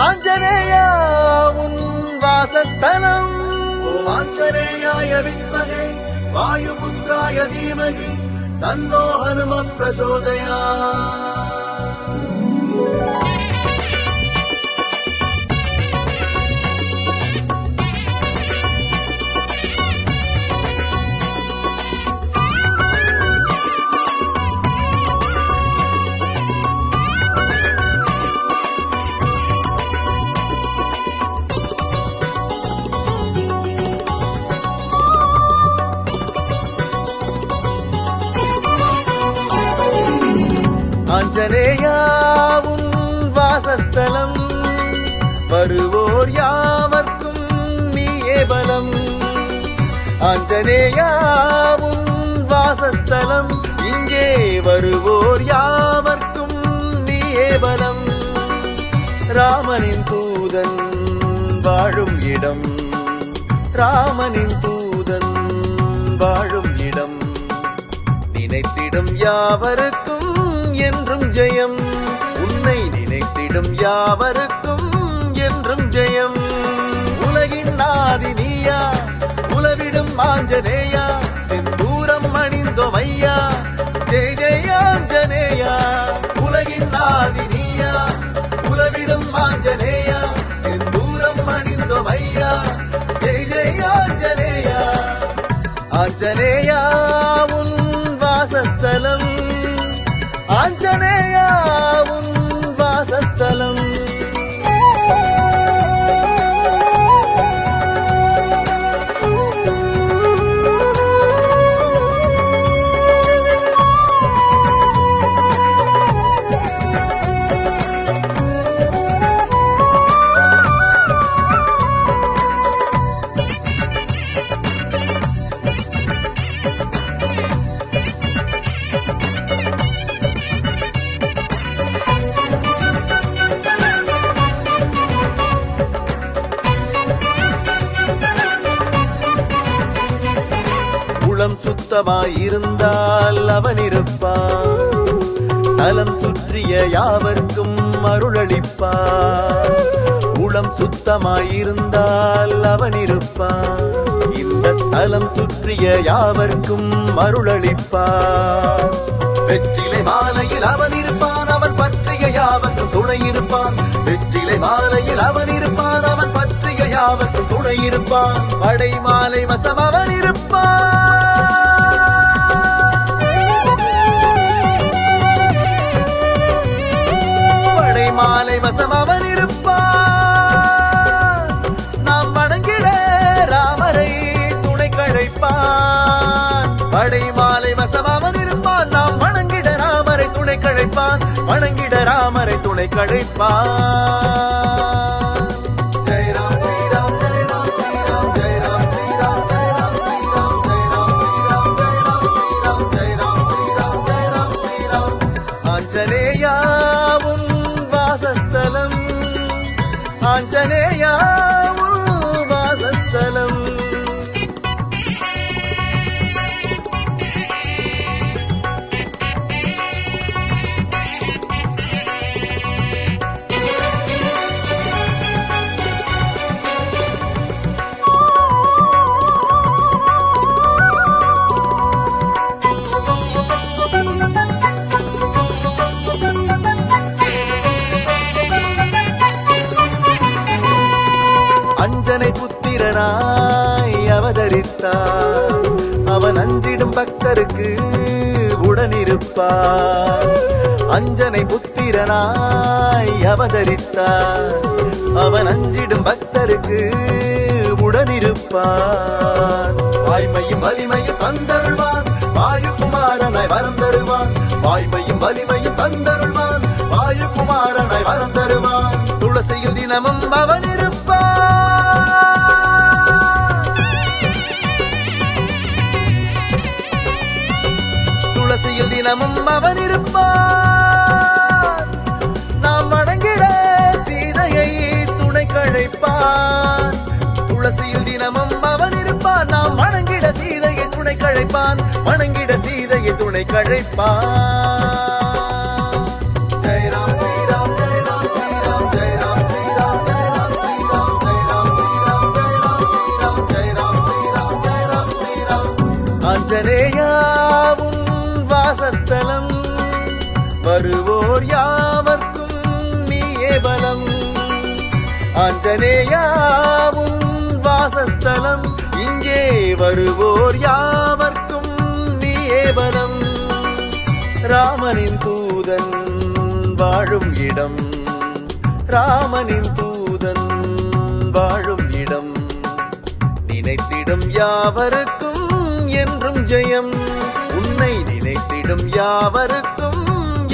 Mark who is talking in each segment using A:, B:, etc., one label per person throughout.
A: ஆஞ்சநேயா உன் வாசஸ்தலம். ஓம் ஆஞ்சநேயாய வித்மஹே வாயுபுத்ராய தீமஹி தன்னோ ஹனும பிரச்சோதயாத். ஆஞ்சநேயா உன் வாசஸ்தலம், வருவோர் யாவர்க்கும் நீயே பலம். ஆஞ்சநேயா உன் வாசஸ்தலம், இங்கே வருவோர் யாவர்க்கும் நீயே பலம். ராமனின் தூதன் வாழும் இடம், ராமனின் தூதன் வாழும் இடம். நினைத்திடும் யாவருக்கும் என்றும் ஜெயம், உன்னை நினைத்திடும் யாவருக்கும் என்றும் ஜெயம். உலகின் ஆதி நீயா, உலவிடும் ஆஞ்சநேயா, செந்தூரம் அணிந்தோம் ஐயா, ஜெய ஜெய ஆஞ்சநேயா. உலகின் ஆதி நீயா, உலவிடும் ஆஞ்சநேயா, செந்தூரம் அணிந்தோம் ஐயா, ஜெய ஜெய ஆஞ்சநேயா. ஆஞ்சநேயா உன் வாசஸ்தலம், ஆஞ்சநேயா உன் வாசஸ்தலம். உளம் சுத்தமாயிருந்தால் அவன் இருப்பான், நலம் சுற்றிய யாவர்க்கும் அருளளிப்பான். உளம் சுத்தமாயிருந்தால் அவன் இருப்பான், இந்த தலம் சுற்றிய யாவர்க்கும் அருளளிப்பான். வெற்றிலை மாலையில் அவன் இருப்பான், அவன் பற்றிய யாவர்க்கும் துணை இருப்பான். வெற்றிலை மாலையில் அவன் இருப்பான், அவன் பற்றிய யாவர்க்கும் துணை இருப்பான். படை மாலை வசம் அவன் இருப்பான், படை மாலை வசம் அவன் இருப்பான். நாம் வணங்கிட ராமரை துணை கழைப்பான், படை மாலை வசம் அவன் இருப்பான். நாம் வணங்கிட ராமரை துணை கழைப்பான், வணங்கிட ராமரை துணை கழைப்பான். ஆஞ்சநேயா உன் வாசஸ்தலம், ஆஞ்சநேயா உன் வாசஸ்தலம். அஞ்சனை புத்திரனாய் அவதரித்தார், அவன் அஞ்சிடும் பக்தருக்கு உடனிருப்பார். அஞ்சனை புத்திரனாய் அவதரித்தார், அவன் அஞ்சிடும் பக்தருக்கு உடனிருப்பார். வாய்மையும் வலிமையும் தந்தருள்வான், வாயுகுமாரனாய் வரம் தருவான். வாய்மையும் வலிமையும் தந்தருள்வான், வாயுகுமாரனாய் வரம் தருவான். துளசியில் தினமும் அவன் துளசியில் தினமும் அவன் இருப்பான். நாம் வணங்கிட சீதையை துணை கழைப்பான், துளசியில் தினமும் அவன் இருப்பான். நாம் வணங்கிட சீதையை துணை கழைப்பான், வணங்கிட சீதையை துணை கழைப்பான். ஜெய ராம் ஸ்ரீராம், ஜெய ராம் ஸ்ரீராம், ஜெய ராம் ஸ்ரீராம். ஆஞ்சநேயாவும் வாசஸ்தலம் வருவோர் யாவர்க்கும் நீயே பலம். ஆஞ்சநேயாவும் வாசஸ்தலம் இங்கே வருவோர் யாவர்க்கும் நீயே பலம். ராமனின் தூதன் வாழும் இடம், ராமனின் தூதன் வாழும் இடம். நினைத்திடும் யாவருக்கும் என்றும் ஜெயம், உன்னை நினைத்திடும் யாவருக்கும்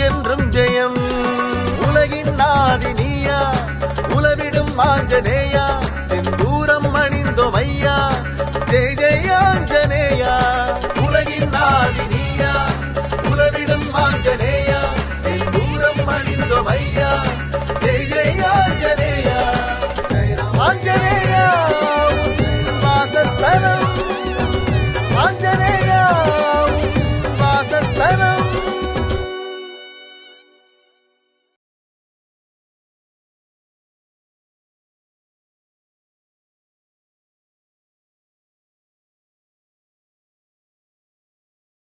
A: என்றும் ஜெயம். உலகின் ஆதி நீயா, உலவிடும் ஆஞ்சநேயா,